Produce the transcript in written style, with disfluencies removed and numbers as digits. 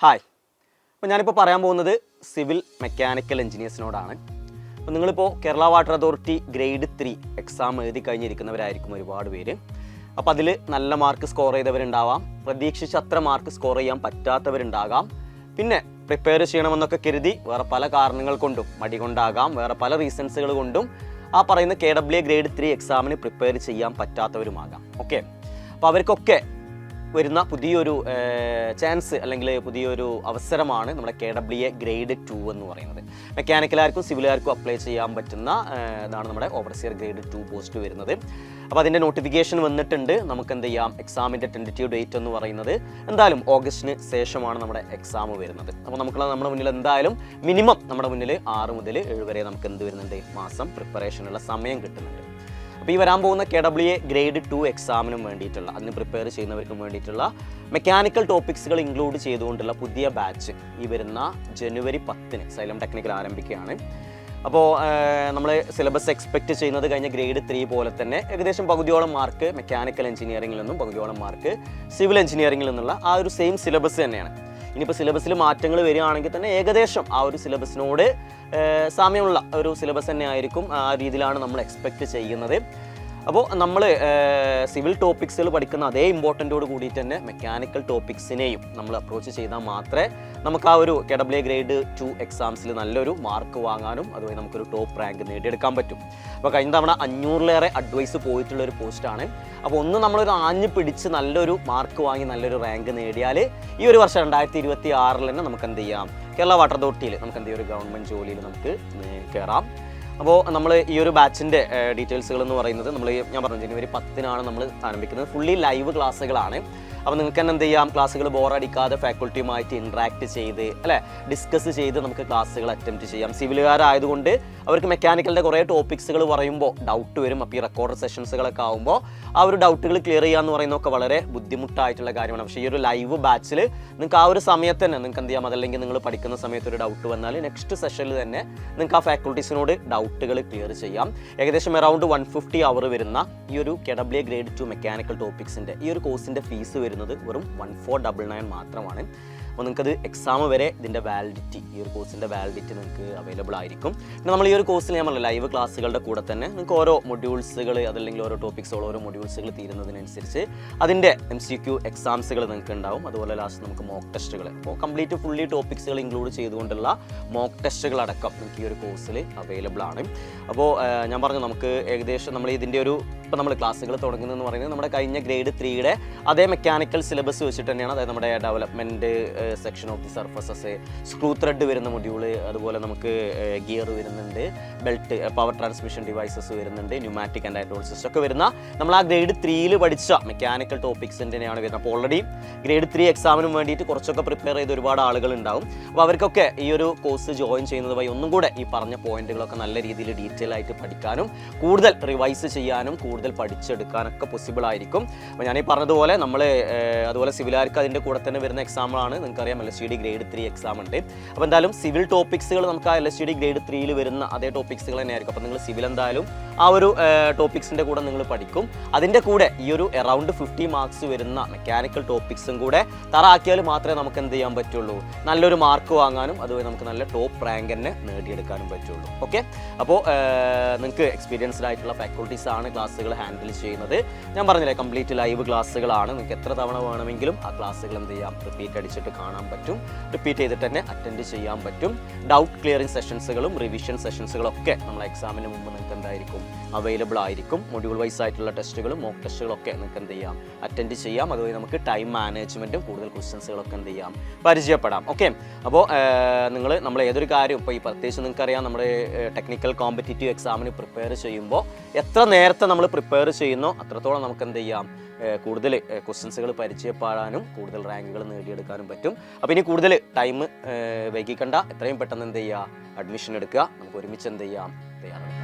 Hi, അപ്പോൾ ഞാനിപ്പോൾ പറയാൻ പോകുന്നത് സിവിൽ മെക്കാനിക്കൽ എഞ്ചിനീയേഴ്സിനോടാണ്. അപ്പോൾ നിങ്ങളിപ്പോൾ Kerala water authority grade 3 exam എഴുതി കഴിഞ്ഞിരിക്കുന്നവരായിരിക്കും ഒരുപാട് പേര്. അപ്പോൾ അതിൽ നല്ല മാർക്ക് സ്കോർ ചെയ്തവരുണ്ടാവാം, പ്രതീക്ഷിച്ച അത്ര മാർക്ക് സ്കോർ ചെയ്യാൻ പറ്റാത്തവരുണ്ടാകാം, പിന്നെ പ്രിപ്പയർ ചെയ്യണമെന്നൊക്കെ കരുതി വേറെ പല കാരണങ്ങൾ കൊണ്ടും, മടി കൊണ്ടാകാം, വേറെ പല റീസൺസുകൾ കൊണ്ടും ആ പറയുന്ന KWA ഗ്രേഡ് 3 എക്സാമിന് പ്രിപ്പയർ ചെയ്യാൻ പറ്റാത്തവരുമാകാം. ഓക്കെ, അപ്പോൾ അവർക്കൊക്കെ വരുന്ന പുതിയൊരു ചാൻസ് അല്ലെങ്കിൽ പുതിയൊരു അവസരമാണ് നമ്മുടെ KWA ഗ്രേഡ് 2 എന്ന് പറയുന്നത്. മെക്കാനിക്കലാർക്കും സിവിലുകാർക്കും അപ്ലൈ ചെയ്യാൻ പറ്റുന്ന ഇതാണ് നമ്മുടെ ഓവർസിയർ ഗ്രേഡ് 2 പോസ്റ്റ് വരുന്നത്. അപ്പോൾ അതിൻ്റെ നോട്ടിഫിക്കേഷൻ വന്നിട്ടുണ്ട്. നമുക്ക് എന്ത് ചെയ്യാം, എക്സാമിൻ്റെ ടെൻറ്റേറ്റീവ് ഡേറ്റ് എന്ന് പറയുന്നത് എന്തായാലും ഓഗസ്റ്റിന് ശേഷമാണ് നമ്മുടെ എക്സാം വരുന്നത്. അപ്പോൾ നമ്മുടെ മുന്നിൽ എന്തായാലും മിനിമം നമ്മുടെ മുന്നിൽ 6 മുതൽ 7 വരെ നമുക്ക് എന്ത് വരുന്നുണ്ട്, മാസം പ്രിപ്പറേഷനുള്ള സമയം കിട്ടുന്നുണ്ട്. അപ്പോൾ ഈ വരാൻ പോകുന്ന KWA ഗ്രേഡ് 2 എക്സാമിനും വേണ്ടിയിട്ടുള്ള, അതിന് പ്രിപ്പയർ ചെയ്യുന്നവർക്കും വേണ്ടിയിട്ടുള്ള മെക്കാനിക്കൽ ടോപ്പിക്സുകൾ ഇൻക്ലൂഡ് ചെയ്തുകൊണ്ടുള്ള പുതിയ ബാച്ച് ഈ വരുന്ന ജനുവരി 10-ന് സൈലം ടെക്നിക്കൽ ആരംഭിക്കുകയാണ്. അപ്പോൾ നമ്മൾ സിലബസ് എക്സ്പെക്റ്റ് ചെയ്യുന്നത് കഴിഞ്ഞ ഗ്രേഡ് 3 പോലെ തന്നെ ഏകദേശം പകുതിയോളം മാർക്ക് മെക്കാനിക്കൽ എഞ്ചിനീയറിംഗിൽ നിന്നും പകുതിയോളം മാർക്ക് സിവിൽ എഞ്ചിനീയറിംഗിൽ നിന്നുള്ള ആ ഒരു സെയിം സിലബസ് തന്നെയാണ്. ഇനിയിപ്പോൾ സിലബസിൽ മാറ്റങ്ങൾ വരികയാണെങ്കിൽ തന്നെ ഏകദേശം ആ ഒരു സിലബസിനോട് സാമ്യമുള്ള ഒരു സിലബസ് തന്നെ ആയിരിക്കും. ആ രീതിയിലാണ് നമ്മൾ എക്സ്പെക്റ്റ് ചെയ്യുന്നത്. അപ്പോൾ നമ്മൾ സിവിൽ ടോപ്പിക്സുകൾ പഠിക്കുന്ന അതേ ഇമ്പോർട്ടൻറ്റോട് കൂടിയിട്ട് തന്നെ മെക്കാനിക്കൽ ടോപ്പിക്സിനെയും നമ്മൾ അപ്രോച്ച് ചെയ്താൽ മാത്രമേ നമുക്ക് ആ ഒരു KWA ഗ്രേഡ് 2 എക്സാംസിൽ നല്ലൊരു മാർക്ക് വാങ്ങാനും അതുവഴി നമുക്കൊരു ടോപ്പ് റാങ്ക് നേടിയെടുക്കാൻ പറ്റും. അപ്പോൾ കഴിഞ്ഞ തവണ 500-ലേറെ അഡ്വൈസ് പോയിട്ടുള്ളൊരു പോസ്റ്റാണ്. അപ്പോൾ ഒന്ന് നമ്മളൊരു ആഞ്ഞ് പിടിച്ച് നല്ലൊരു മാർക്ക് വാങ്ങി നല്ലൊരു റാങ്ക് നേടിയാൽ ഈ ഒരു വർഷം 2026 തന്നെ നമുക്ക് എന്ത് ചെയ്യാം, കേരള വാട്ടർ അതോറിറ്റിയിൽ നമുക്ക് എന്ത് ചെയ്യും, ഒരു ഗവൺമെൻറ് ജോലിയിൽ നമുക്ക് കയറാം. അപ്പോൾ നമ്മൾ ഈ ഒരു ബാച്ചിൻ്റെ ഡീറ്റെയിൽസുകൾ എന്ന് പറയുന്നത് ഞാൻ പറഞ്ഞു ജനുവരി 10-നാണ് നമ്മൾ ആരംഭിക്കുന്നത്. ഫുള്ളി ലൈവ് ക്ലാസ്സുകളാണ്. അപ്പോൾ നിങ്ങൾക്ക് തന്നെ എന്ത് ചെയ്യാം, ക്ലാസ്സുകൾ ബോറടിക്കാതെ ഫാക്കൾട്ടിയുമായിട്ട് ഇൻട്രാക്ട് ചെയ്ത് ഡിസ്കസ് ചെയ്ത് നമുക്ക് ക്ലാസ്സുകൾ അറ്റംപ്റ്റ് ചെയ്യാം. സിവിലുകാരായതുകൊണ്ട് അവർക്ക് മെക്കാനിക്കലിൻ്റെ കുറേ ടോപ്പിക്സുകൾ പറയുമ്പോൾ ഡൗട്ട് വരും. അപ്പോൾ ഈ റെക്കോർഡ് സെഷൻസുകളൊക്കെ ആകുമ്പോൾ ആ ഒരു ഡൗട്ടുകൾ ക്ലിയർ ചെയ്യുക എന്ന് പറയുന്നതൊക്കെ വളരെ ബുദ്ധിമുട്ടായിട്ടുള്ള കാര്യമാണ്. പക്ഷേ ഈ ഒരു ലൈവ് ബാച്ചിൽ നിങ്ങൾക്ക് ആ ഒരു സമയത്ത് തന്നെ നിങ്ങൾക്ക് എന്ത് ചെയ്യാം, അതല്ലെങ്കിൽ നിങ്ങൾ പഠിക്കുന്ന സമയത്ത് ഒരു ഡൗട്ട് വന്നാൽ നെക്സ്റ്റ് സെഷനിൽ തന്നെ നിങ്ങൾക്ക് ആ ഫാക്കൾട്ടീസിനോട് ഡൗട്ടുകൾ ക്ലിയർ ചെയ്യാം. ഏകദേശം അറൗണ്ട് 150 അവർ വരുന്ന ഈ ഒരു KWA ഗ്രേഡ് 2 മെക്കാനിക്കൽ ടോപ്പിക്സിൻ്റെ ഈ ഒരു കോഴ്സിൻ്റെ ഫീസ് വരുന്നത് വെറും 1499 മാത്രമാണ്. അപ്പോൾ നിങ്ങൾക്കത് എക്സാം വരെ ഇതിൻ്റെ വാലിഡിറ്റി, ഈ ഒരു കോഴ്സിൻ്റെ വാലിഡിറ്റി നിങ്ങൾക്ക് അവൈലബിൾ ആയിരിക്കും. പിന്നെ നമ്മൾ ഈ ഒരു കോഴ്സിൽ ഞാൻ പറഞ്ഞില്ല, ലൈവ് ക്ലാസ്സുകളുടെ കൂടെ തന്നെ നിങ്ങൾക്ക് ഓരോ മൊഡ്യൂൾസുകൾ അതല്ലെങ്കിൽ ഓരോ ടോപ്പിക്സുകൾ ഓരോ മൊഡ്യൂൾസുകൾ തീരുന്നതിനനുസരിച്ച് അതിൻ്റെ MCQ എക്സാംസുകൾ നിങ്ങൾക്ക് ഉണ്ടാവും. അതുപോലെ ലാസ്റ്റ് നമുക്ക് മോക്ക് ടെസ്റ്റുകൾ, അപ്പോൾ കംപ്ലീറ്റ് ഫുള്ളി ടോപ്പിക്സുകൾ ഇൻക്ലൂഡ് ചെയ്തുകൊണ്ടുള്ള മോക്ക് ടെസ്റ്റുകളടക്കം നിങ്ങൾക്ക് ഈ ഒരു കോഴ്സിൽ അവൈലബിൾ ആണ്. അപ്പോൾ ഞാൻ പറഞ്ഞു നമുക്ക് ഏകദേശം നമ്മൾ ഇതിൻ്റെ ഒരു ഇപ്പോൾ നമ്മൾ ക്ലാസ്സുകൾ തുടങ്ങുന്നതെന്ന് പറയുന്നത് നമ്മുടെ കഴിഞ്ഞ ഗ്രേഡ് 3-യുടെ അതേ മെക്കാനിക്കൽ സിലബസ് വെച്ചിട്ട് തന്നെയാണ്. അതായത് നമ്മുടെ development section of the surfaces, screw thread വരുന്ന മൊഡ്യൂള്, അതുപോലെ നമുക്ക് ഗിയർ വരുന്നുണ്ട്, ബെൽറ്റ്, പവർ ട്രാൻസ്മിഷൻ ഡിവൈസസ് വരുന്നുണ്ട്, ന്യൂമാറ്റിക് ആൻഡ് ഹൈഡ്രോളിക് സിസ്റ്റം ഒക്കെ വരുന്ന നമ്മൾ ആ ഗ്രേഡ് 3-ൽ പഠിച്ച മെക്കാനിക്കൽ ടോപ്പിക്സിൻ്റെ തന്നെയാണ് വരുന്നത്. അപ്പോൾ ഓൾറെഡി ഗ്രേഡ് 3 എക്സാമിനും വേണ്ടിയിട്ട് കുറച്ചൊക്കെ പ്രിപ്പയർ ചെയ്ത് ഒരുപാട് ആളുകൾ ഉണ്ടാവും. അപ്പോൾ അവർക്കൊക്കെ ഈ ഒരു കോഴ്സ് ജോയിൻ ചെയ്യുന്നത് വഴി ഒന്നും കൂടെ ഈ പറഞ്ഞ പോയിന്റുകളൊക്കെ നല്ല രീതിയിൽ ഡീറ്റെയിൽ ആയിട്ട് പഠിക്കാനും കൂടുതൽ റിവൈസ് ചെയ്യാനും കൂടുതൽ പഠിച്ചെടുക്കാനൊക്കെ പോസിബിൾ ആയിരിക്കും. അപ്പോൾ ഞാൻ ഈ പറഞ്ഞതുപോലെ നമ്മൾ അതുപോലെ സിവിലുകാർക്ക് അതിൻ്റെ കൂടെ തന്നെ വരുന്ന എക്സാമാണ് നിങ്ങൾക്കറിയാം, LSTD ഗ്രേഡ് 3 എക്സാം ഉണ്ട്. അപ്പോൾ എന്തായാലും സിവിൽ ടോപ്പിക്സുകൾ നമുക്ക് ആ LSTD ഗ്രേഡ് 3-ൽ വരുന്ന അതേ ടോപ്പിക്സുകൾ തന്നെയായിരിക്കും. അപ്പോൾ നിങ്ങൾ സിവിൽ എന്തായാലും ആ ഒരു ടോപ്പിക്സിൻ്റെ കൂടെ നിങ്ങൾ പഠിക്കും. അതിൻ്റെ കൂടെ ഈ ഒരു അറൗണ്ട് 50 മാർക്സ് വരുന്ന മെക്കാനിക്കൽ ടോപ്പിക്സും കൂടെ തറാക്കിയാൽ മാത്രമേ നമുക്ക് എന്ത് ചെയ്യാൻ പറ്റുള്ളൂ, നല്ലൊരു മാർക്ക് വാങ്ങാനും അതുവഴി നമുക്ക് നല്ല ടോപ്പ് റാങ്ക് തന്നെ നേടിയെടുക്കാനും പറ്റുള്ളൂ. ഓക്കെ, അപ്പോൾ നിങ്ങൾക്ക് എക്സ്പീരിയൻസ്ഡ് ആയിട്ടുള്ള ഫാക്കൾട്ടീസാണ് ക്ലാസ്സുകൾ ഹാൻഡിൽ ചെയ്യുന്നത്. ഞാൻ പറഞ്ഞില്ലേ, കംപ്ലീറ്റ് ലൈവ് ക്ലാസ്സുകളാണ്. നിങ്ങൾക്ക് എത്ര തവണ വേണമെങ്കിലും ആ ക്ലാസ്സുകൾ എന്ത് ചെയ്യാം, റിപ്പീറ്റ് അടിച്ചിട്ട് കാണാൻ പറ്റും, റിപ്പീറ്റ് ചെയ്തിട്ട് തന്നെ അറ്റൻഡ് ചെയ്യാൻ പറ്റും. ഡൗട്ട് ക്ലിയറിംഗ് സെഷൻസുകളും റിവിഷൻ സെഷൻസുകളും ഒക്കെ നമ്മൾ എക്സാമിന് മുമ്പ് നിങ്ങൾക്ക് എന്തായിരിക്കും അവൈലബിൾ ആയിരിക്കും. മൊഡ്യൂൾ വൈസ് ആയിട്ടുള്ള ടെസ്റ്റുകളും മോക്ക് ടെസ്റ്റുകളൊക്കെ നിങ്ങൾക്ക് എന്ത് ചെയ്യാം, അറ്റൻഡ് ചെയ്യാം. അതുവഴി നമുക്ക് ടൈം മാനേജ്മെൻറ്റും കൂടുതൽ ക്വസ്റ്റ്യൻസുകളൊക്കെ എന്ത് ചെയ്യാം, പരിചയപ്പെടാം. ഓക്കെ, അപ്പോൾ നമ്മൾ ഏതൊരു കാര്യം ഇപ്പോൾ ഈ പ്രത്യേകിച്ച് നിങ്ങൾക്കറിയാം, നമ്മുടെ ടെക്നിക്കൽ കോമ്പറ്റീറ്റീവ് എക്സാമിന് പ്രിപ്പയർ ചെയ്യുമ്പോൾ എത്ര നേരത്തെ നമ്മൾ പ്രിപ്പയർ ചെയ്യുന്നോ അത്രത്തോളം നമുക്ക് എന്ത് ചെയ്യാം, കൂടുതൽ ക്വസ്റ്റ്യൻസുകൾ പരിചയപ്പെടാനും കൂടുതൽ റാങ്കുകൾ നേടിയെടുക്കാനും പറ്റും. അപ്പോൾ ഇനി കൂടുതൽ ടൈം വൈകിക്കണ്ട, എത്രയും പെട്ടെന്ന് എന്ത് ചെയ്യുക, അഡ്മിഷൻ എടുക്കുക. നമുക്ക് ഒരുമിച്ച് എന്ത് ചെയ്യാം, തയ്യാറാണ്.